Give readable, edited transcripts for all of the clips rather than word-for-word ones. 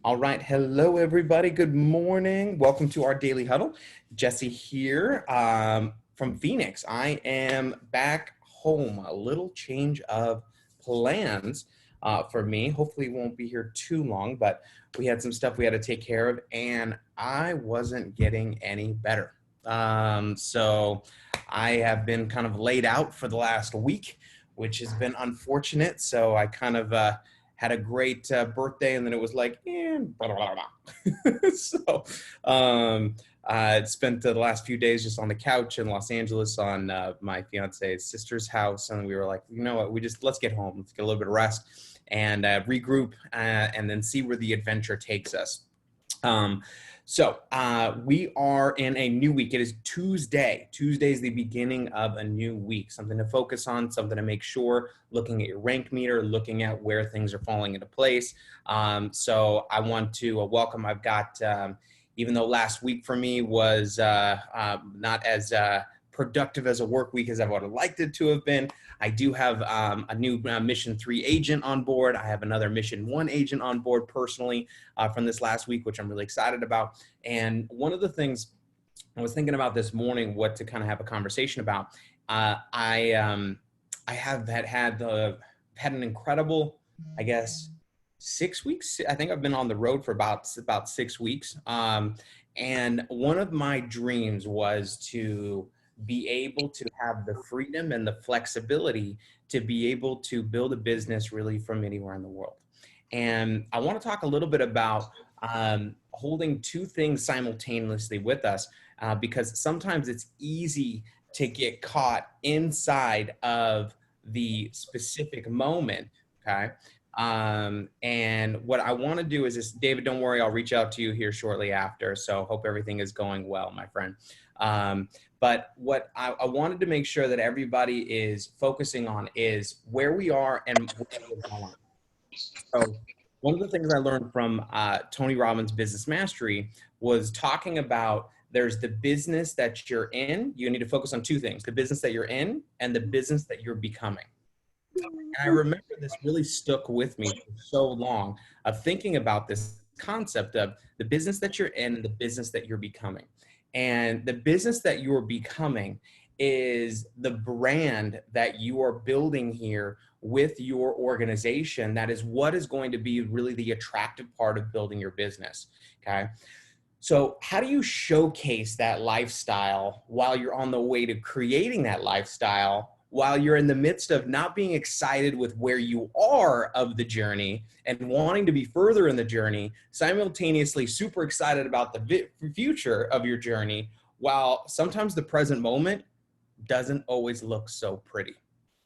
All right. Hello, everybody. Good morning. Welcome to our daily huddle. Jesse here from Phoenix. I am back home. A little change of plans for me. Hopefully, won't be here too long, but we had some stuff we had to take care of, and I wasn't getting any better. So I have been kind of laid out for the last week, which has been unfortunate. So I kind of had a great birthday, and then it was like, blah, blah, blah. So I spent the last few days just on the couch in Los Angeles on my fiance's sister's house, and we were like, you know what, let's get home, let's get a little bit of rest and regroup, and then see where the adventure takes us. So we are in a new week. It is Tuesday. Tuesday is the beginning of a new week, something to focus on, something to make sure, looking at your rank meter, looking at where things are falling into place. So I want to welcome, I've got, even though last week for me was not as productive as a work week as I would have liked it to have been, I do have a new Mission 3 agent on board. I have another Mission 1 agent on board personally from this last week, which I'm really excited about. And one of the things I was thinking about this morning, what to kind of have a conversation about, I have had an incredible, I guess, 6 weeks. I think I've been on the road for about 6 weeks. And one of my dreams was to be able to have the freedom and the flexibility to be able to build a business really from anywhere in the world. And I want to talk a little bit about holding two things simultaneously with us, because sometimes it's easy to get caught inside of the specific moment, okay? And what I want to do is this, David, don't worry, I'll reach out to you here shortly after. So hope everything is going well, my friend. But what I wanted to make sure that everybody is focusing on is where we are and where we're going. So one of the things I learned from Tony Robbins' Business Mastery was talking about there's the business that you're in. You need to focus on two things: the business that you're in and the business that you're becoming. And I remember this really stuck with me for so long, of thinking about this concept of the business that you're in and the business that you're becoming. And the business that you're becoming is the brand that you are building here with your organization. That is what is going to be really the attractive part of building your business. Okay. So how do you showcase that lifestyle while you're on the way to creating that lifestyle, while you're in the midst of not being excited with where you are of the journey and wanting to be further in the journey, simultaneously super excited about the future of your journey, while sometimes the present moment doesn't always look so pretty.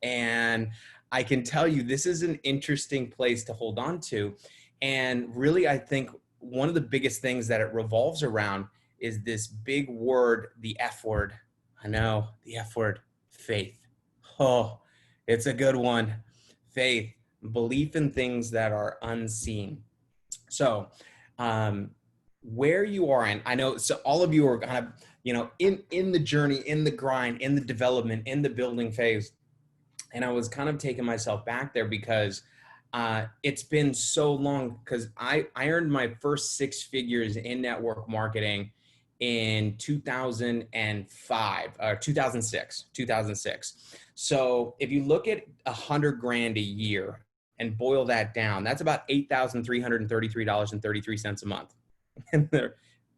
And I can tell you, this is an interesting place to hold on to. And really, I think one of the biggest things that it revolves around is this big word, the F word. I know, the F word, faith. Oh, it's a good one. Faith, belief in things that are unseen. So, where you are in, I know, so all of you are kind of, in the journey, in the grind, in the development, in the building phase. And I was kind of taking myself back there because it's been so long, because I earned my first six figures in network marketing in 2005 or 2006. So if you look at $100,000 a year and boil that down, that's about $8,333.33 a month. And they're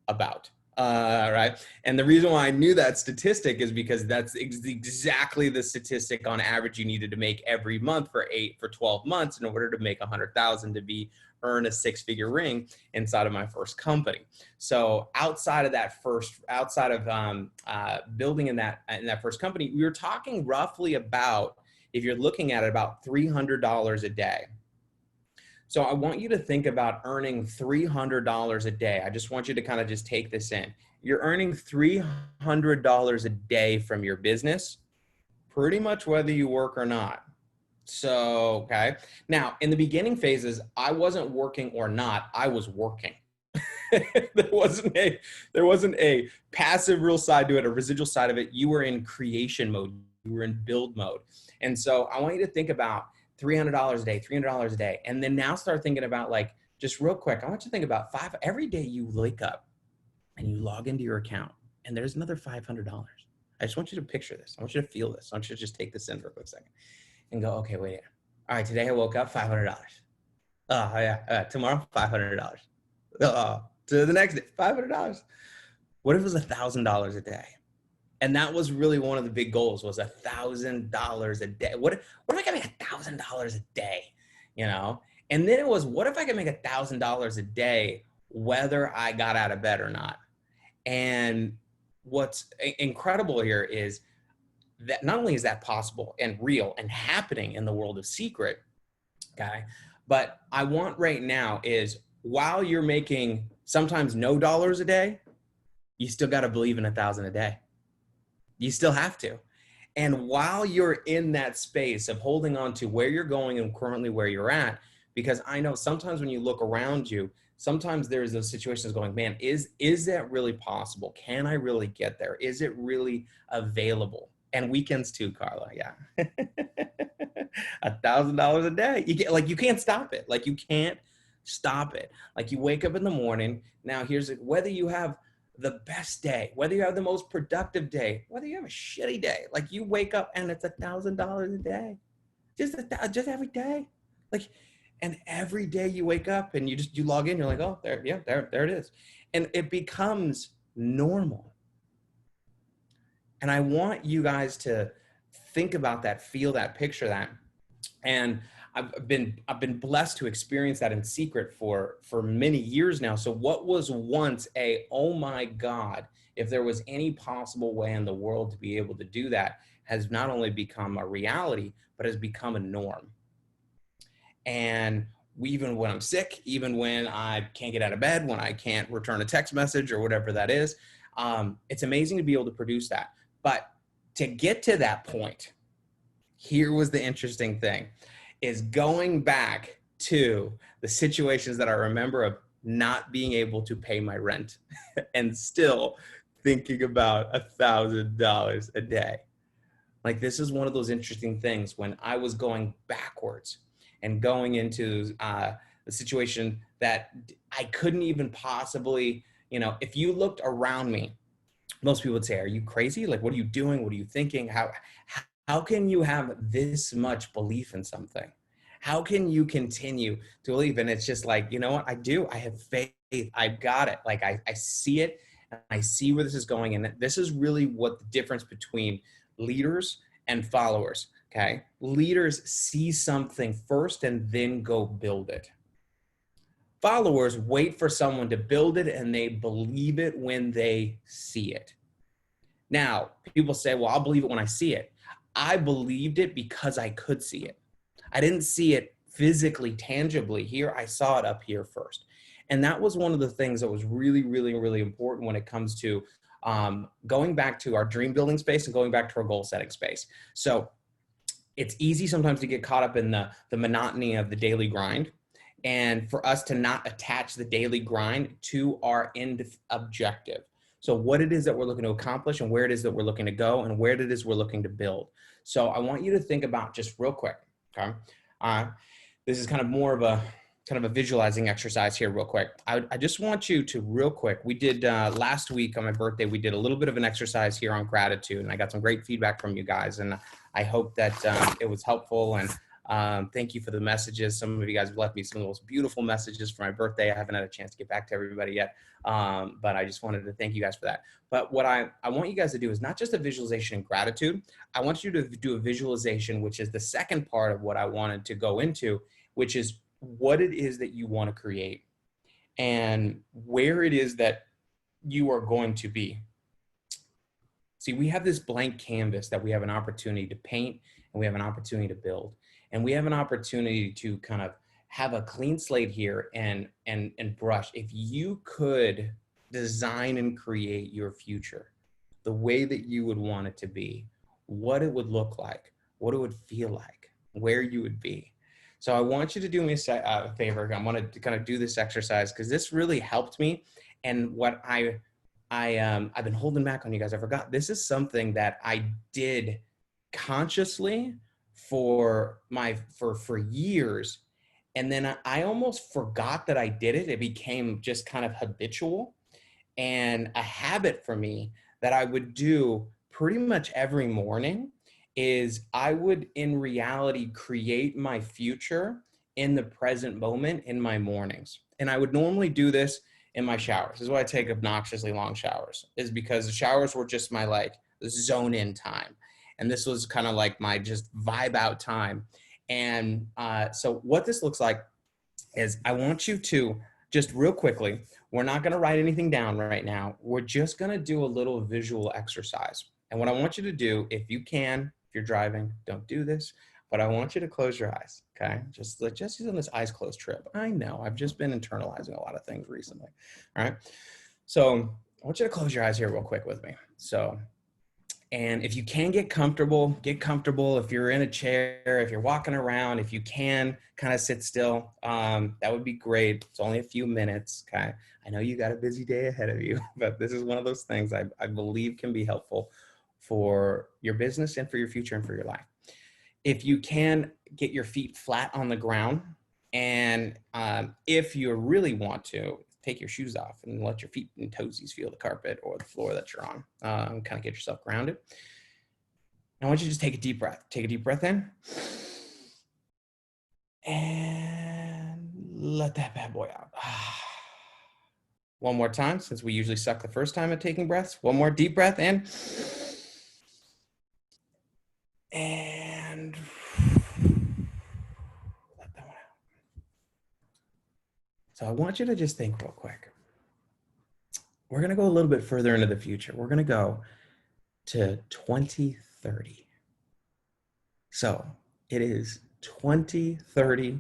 about, right. And the reason why I knew that statistic is because that's exactly the statistic on average you needed to make every month for 12 months in order to make 100,000 to earn a six-figure ring inside of my first company. So outside of building in that first company, we were talking roughly about, if you're looking at it, about $300 a day. So I want you to think about earning $300 a day. I just want you to kind of just take this in. You're earning $300 a day from your business, pretty much whether you work or not. So, okay. Now, in the beginning phases, I wasn't working or not, I was working. There wasn't a passive real side to it, a residual side of it. You were in creation mode. You were in build mode. And so I want you to think about $300 a day, $300 a day. And then now start thinking about like just real quick, I want you to think about every day you wake up and you log into your account and there's another $500. I just want you to picture this. I want you to feel this. I want you to just take this in for a quick second and go, okay, wait. All right, today I woke up, $500. Oh, yeah. Tomorrow, $500. To the next day, $500. What if it was $1,000 a day? And that was really one of the big goals, was $1,000 a day. What if I could make $1,000 a day, you know? And then it was, what if I could make $1,000 a day, whether I got out of bed or not? And what's incredible here is that not only is that possible and real and happening in the world of Seacret, okay, but I want right now is, while you're making sometimes no dollars a day, you still got to believe in 1,000 a day. You still have to. And while you're in that space of holding on to where you're going and currently where you're at, because I know sometimes when you look around you, sometimes there's those situations going, man, is that really possible? Can I really get there? Is it really available? And weekends too, Carla. Yeah. $1,000 a day. You can't stop it. Like, you can't stop it. Like, you wake up in the morning. Now here's it. Whether you have the best day, whether you have the most productive day, whether you have a shitty day, like, you wake up and it's $1,000 a day, just every day. Like, and every day you wake up and you log in, you're like, oh, there it is. And it becomes normal. And I want you guys to think about that, feel that, picture that. And I've been blessed to experience that in Seacret for many years now. So what was once oh my God, if there was any possible way in the world to be able to do that, has not only become a reality, but has become a norm. And even when I'm sick, even when I can't get out of bed, when I can't return a text message or whatever that is, it's amazing to be able to produce that. But to get to that point, here was the interesting thing, is going back to the situations that I remember of not being able to pay my rent and still thinking about $1,000 a day. Like, this is one of those interesting things when I was going backwards and going into the situation that I couldn't even possibly, if you looked around me, most people would say, are you crazy? Like, what are you doing? What are you thinking? How can you have this much belief in something? How can you continue to believe? And it's just like, you know what? I have faith. I've got it. Like, I see it, and I see where this is going. And this is really what the difference between leaders and followers. Okay. Leaders see something first and then go build it. Followers wait for someone to build it, and they believe it when they see it. Now, people say, well, I'll believe it when I see it. I believed it because I could see it. I didn't see it physically, tangibly here. I saw it up here first. And that was one of the things that was really, really, really important when it comes to going back to our dream building space and going back to our goal setting space. So it's easy sometimes to get caught up in the monotony of the daily grind, and for us to not attach the daily grind to our end objective. So what it is that we're looking to accomplish, and where it is that we're looking to go, and where it is we're looking to build. So I want you to think about, just real quick, okay? This is kind of more of a visualizing exercise here real quick. I just want you to, real quick, we did last week on my birthday, we did a little bit of an exercise here on gratitude, and I got some great feedback from you guys, and I hope that it was helpful. And thank you for the messages. Some of you guys have left me some of the most beautiful messages for my birthday. I haven't had a chance to get back to everybody yet, but I just wanted to thank you guys for that. But what I want you guys to do is not just a visualization in gratitude. I want you to do a visualization, which is the second part of what I wanted to go into, which is what it is that you want to create and where it is that you are going to be. See, we have this blank canvas that we have an opportunity to paint, and we have an opportunity to build. And we have an opportunity to kind of have a clean slate here and brush. If you could design and create your future the way that you would want it to be, what it would look like, what it would feel like, where you would be. So I want you to do me a favor. I want to kind of do this exercise because this really helped me. And what I've been holding back on you guys, I forgot. This is something that I did consciously for years, And then I almost forgot that I did it. It became just kind of habitual and a habit for me that I would do pretty much every morning. Is I would in reality create my future in the present moment in my mornings. And I would normally do this in my showers. This is why I take obnoxiously long showers, is because the showers were just my like zone in time. And this was kind of like my just vibe out time. And so what this looks like is I want you to just real quickly, we're not going to write anything down right now. We're just going to do a little visual exercise. And what I want you to do, if you can, if you're driving, don't do this, but I want you to close your eyes. Okay. Just on this eyes closed trip. I know I've just been internalizing a lot of things recently. All right. So I want you to close your eyes here real quick with me. So, and if you can get comfortable, get comfortable. If you're in a chair, if you're walking around, if you can kind of sit still, that would be great. It's only a few minutes. Okay. I know you got a busy day ahead of you, but this is one of those things I believe can be helpful for your business and for your future and for your life. If you can get your feet flat on the ground, and if you really want to, take your shoes off and let your feet and toesies feel the carpet or the floor that you're on. Kind of get yourself grounded. I want you to just take a deep breath. Take a deep breath in. And let that bad boy out. One more time, since we usually suck the first time at taking breaths. One more deep breath in. And let that one out. So I want you to just think real quick. We're going to go a little bit further into the future. We're going to go to 2030. So it is 2030.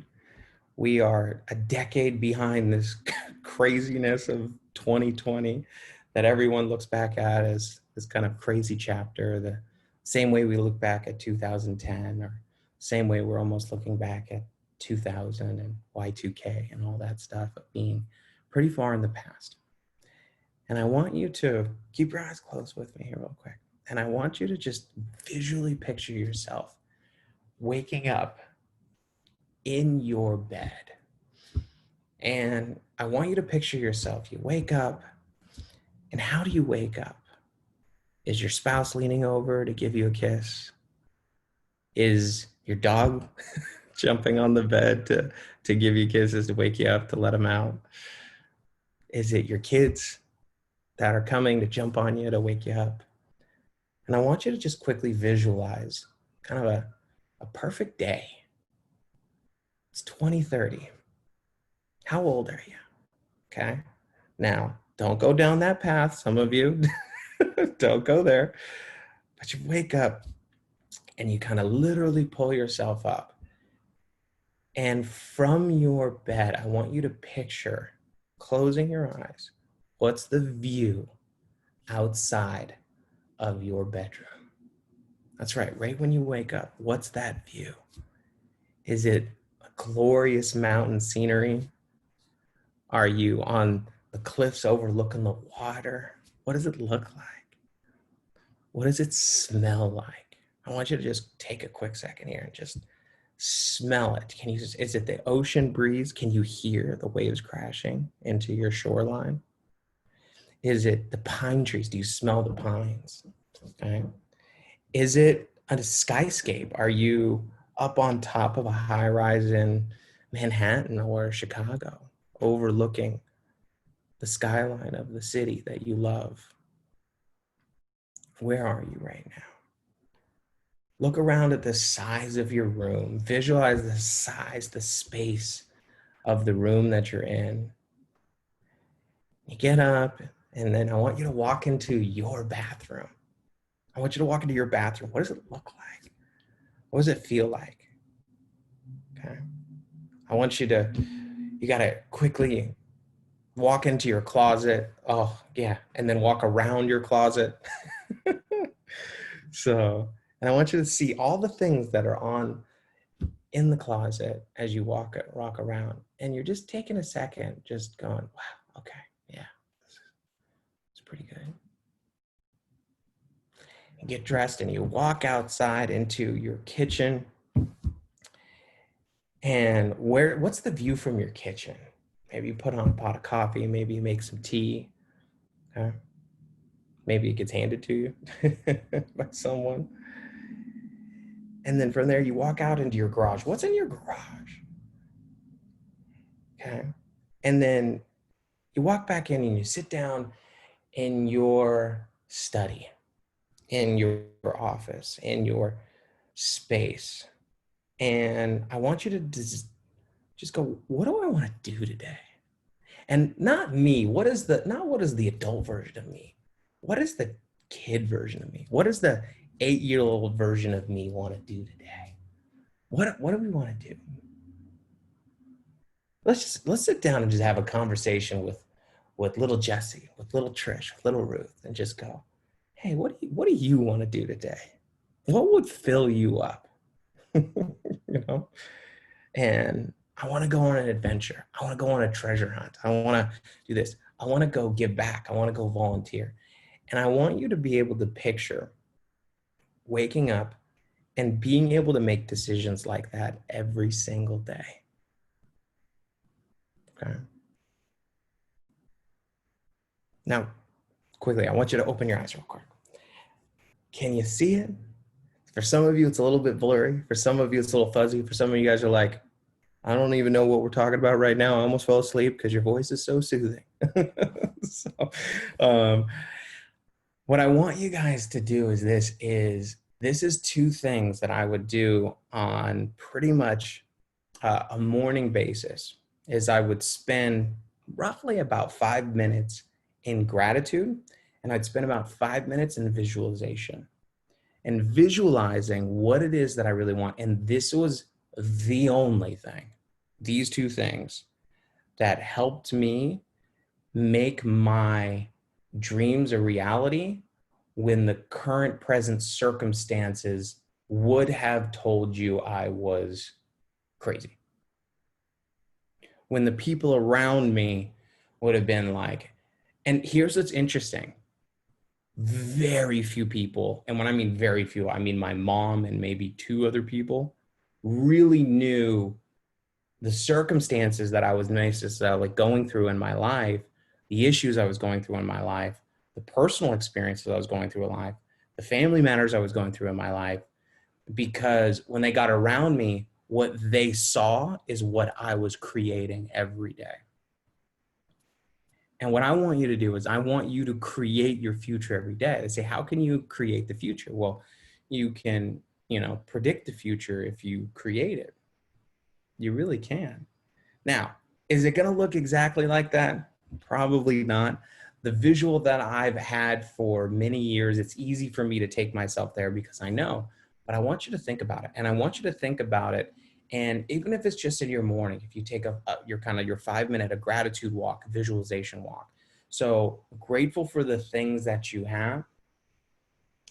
We are a decade behind this craziness of 2020 that everyone looks back at as this kind of crazy chapter, the same way we look back at 2010, or same way we're almost looking back at 2000 and Y2K and all that stuff of being pretty far in the past. And I want you to keep your eyes closed with me here real quick. And I want you to just visually picture yourself waking up in your bed. And I want you to picture yourself. You wake up, and how do you wake up? Is your spouse leaning over to give you a kiss? Is your dog jumping on the bed to give you kisses, to wake you up, to let them out? Is it your kids that are coming to jump on you to wake you up? And I want you to just quickly visualize kind of a perfect day. It's 2030. How old are you? Okay. Now, don't go down that path. Some of you don't go there. But you wake up and you kind of literally pull yourself up. And from your bed, I want you to picture closing your eyes. What's the view outside of your bedroom? That's right when you wake up, what's that view? Is it a glorious mountain scenery? Are you on the cliffs overlooking the water? What does it look like? What does it smell like? I want you to just take a quick second here and just smell it. Is it the ocean breeze? Can you hear the waves crashing into your shoreline? Is it the pine trees? Do you smell the pines? Okay. Is it a skyscape? Are you up on top of a high rise in Manhattan or Chicago, overlooking the skyline of the city that you love? Where are you right now? Look around at the size of your room. Visualize the size, the space of the room that you're in. You get up, and then I want you to walk into your bathroom. I want you to walk into your bathroom. What does it look like? What does it feel like? Okay. I want you got to quickly walk into your closet. Oh, yeah. And then walk around your closet. And I want you to see all the things that are in the closet as you walk around. And you're just taking a second, just going, wow, okay, yeah, it's pretty good. You get dressed and you walk outside into your kitchen. And what's the view from your kitchen? Maybe you put on a pot of coffee, maybe you make some tea. Okay? Maybe it gets handed to you by someone. And then from there, you walk out into your garage. What's in your garage? Okay. And then you walk back in and you sit down in your study, in your office, in your space. And I want you to just go, what do I want to do today? And not me. What is the adult version of me? What is the kid version of me? What does the 8-year-old version of me want to do today? What do we want to do? Let's sit down and just have a conversation with little Jessie, with little Trish, with little Ruth, and just go, hey, what do you want to do today? What would fill you up? You know? And I want to go on an adventure. I want to go on a treasure hunt. I want to do this. I want to go give back. I want to go volunteer. And I want you to be able to picture waking up and being able to make decisions like that every single day. Okay. Now, quickly, I want you to open your eyes real quick. Can you see it? For some of you, it's a little bit blurry. For some of you, it's a little fuzzy. For some of you guys are like, I don't even know what we're talking about right now. I almost fell asleep because your voice is so soothing. So, what I want you guys to do is this is two things that I would do on pretty much a morning basis. Is I would spend roughly about 5 minutes in gratitude, and I'd spend about 5 minutes in visualization and visualizing what it is that I really want. And this was the only thing, these two things, that helped me make my dreams a reality when the current present circumstances would have told you I was crazy. When the people around me would have been like, and here's what's interesting. Very few people, and when I mean very few, I mean my mom and maybe 2 other people, really knew the circumstances that I was like going through in my life, the issues I was going through in my life, the personal experiences I was going through in life, the family matters I was going through in my life, because when they got around me, what they saw is what I was creating every day. And what I want you to do is I want you to create your future every day. They say, how can you create the future? Well, you can, predict the future if you create it. You really can. Now, is it going to look exactly like that? Probably not. The visual that I've had for many years, it's easy for me to take myself there because I know, but I want you to think about it. And I want you to think about it. And even if it's just in your morning, if you take your 5 minute, a gratitude walk, visualization walk. So grateful for the things that you have,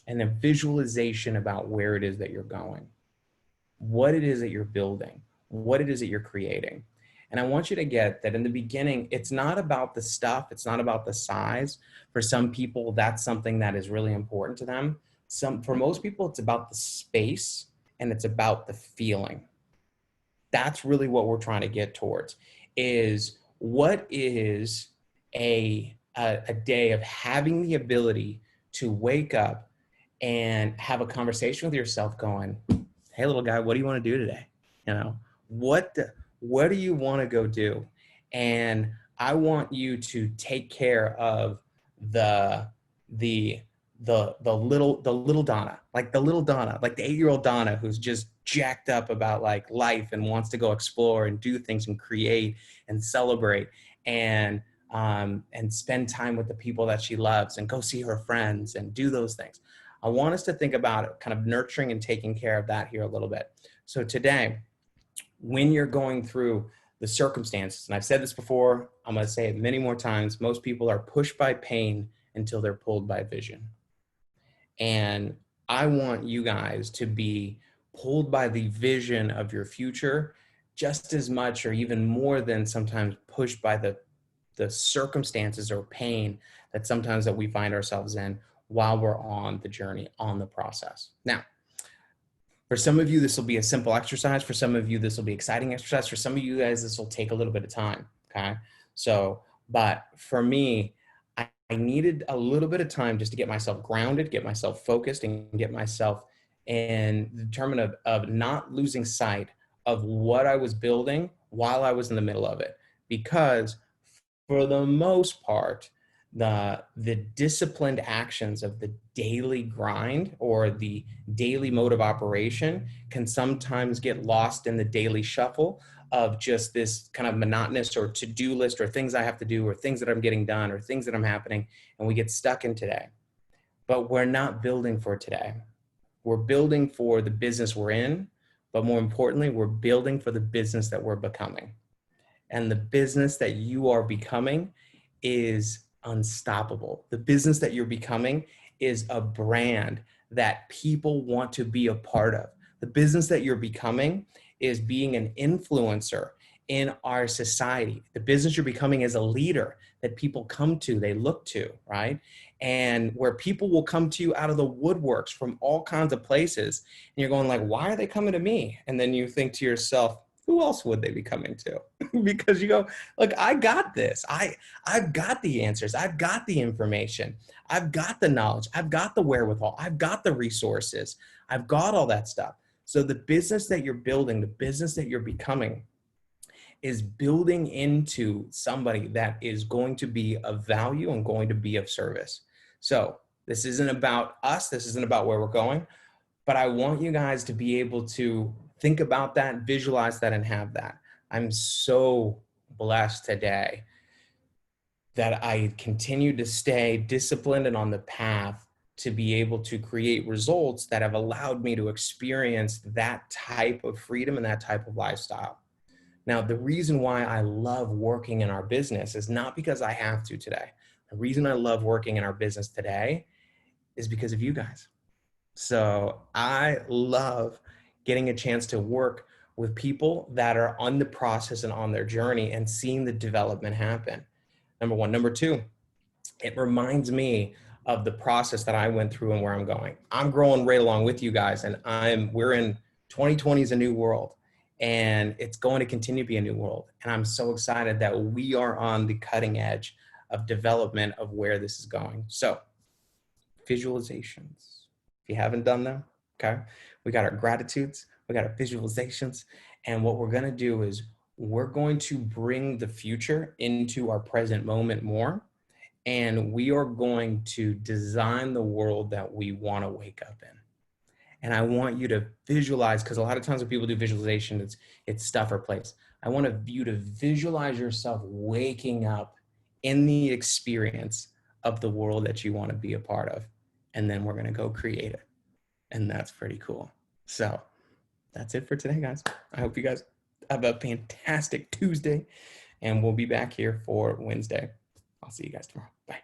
and a visualization about where it is that you're going, what it is that you're building, what it is that you're creating. And I want you to get that in the beginning, it's not about the stuff. It's not about the size. For some people, that's something that is really important to them. For most people, it's about the space and it's about the feeling. That's really what we're trying to get towards, is what is a day of having the ability to wake up and have a conversation with yourself going, hey, little guy, what do you want to do today? What do you want to go do? And I want you to take care of the little Donna, like the 8-year-old Donna who's just jacked up about like life and wants to go explore and do things and create and celebrate and spend time with the people that she loves and go see her friends and do those things. I want us to think about it, kind of nurturing and taking care of that here a little bit. So today, when you're going through the circumstances, and I've said this before, I'm going to say it many more times, most people are pushed by pain until they're pulled by vision. And I want you guys to be pulled by the vision of your future just as much or even more than sometimes pushed by the circumstances or pain that sometimes that we find ourselves in while we're on the journey, on the process. Now, For some of you, this will be a simple exercise. For some of you, this will be exciting exercise. For some of you guys, this will take a little bit of time. Okay. So, but for me, I needed a little bit of time just to get myself grounded, get myself focused, and get myself determined of not losing sight of what I was building while I was in the middle of it. Because for the most part, the disciplined actions of the daily grind or the daily mode of operation can sometimes get lost in the daily shuffle of just this kind of monotonous or to-do list or things I have to do or things that I'm getting done or things that I'm happening, and we get stuck in today. But we're not building for today. We're building for the business we're in, but more importantly, we're building for the business that we're becoming. And the business that you are becoming is unstoppable. The business that you're becoming is a brand that people want to be a part of. The business that you're becoming is being an influencer in our society. The business you're becoming is a leader that people come to, they look to, right? And where people will come to you out of the woodworks from all kinds of places. And you're going like, why are they coming to me? And then you think to yourself, who else would they be coming to? Because you go, look, I got this. I've got the answers. I've got the information. I've got the knowledge. I've got the wherewithal. I've got the resources. I've got all that stuff. So the business that you're building, the business that you're becoming is building into somebody that is going to be of value and going to be of service. So this isn't about us. This isn't about where we're going, but I want you guys to be able to think about that, visualize that, and have that. I'm so blessed today that I continue to stay disciplined and on the path to be able to create results that have allowed me to experience that type of freedom and that type of lifestyle. Now, the reason why I love working in our business is not because I have to today. The reason I love working in our business today is because of you guys. So I love getting a chance to work with people that are on the process and on their journey and seeing the development happen. Number one. Number two, it reminds me of the process that I went through and where I'm going. I'm growing right along with you guys, and we're in 2020 is a new world, and it's going to continue to be a new world. And I'm so excited that we are on the cutting edge of development of where this is going. So visualizations. If you haven't done them, okay, we got our gratitudes, we got our visualizations. And what we're going to do is we're going to bring the future into our present moment more. And we are going to design the world that we want to wake up in. And I want you to visualize, because a lot of times when people do visualization, it's stuff or place. I want you to visualize yourself waking up in the experience of the world that you want to be a part of. And then we're going to go create it. And that's pretty cool. So that's it for today, guys. I hope you guys have a fantastic Tuesday, and we'll be back here for Wednesday. I'll see you guys tomorrow. Bye.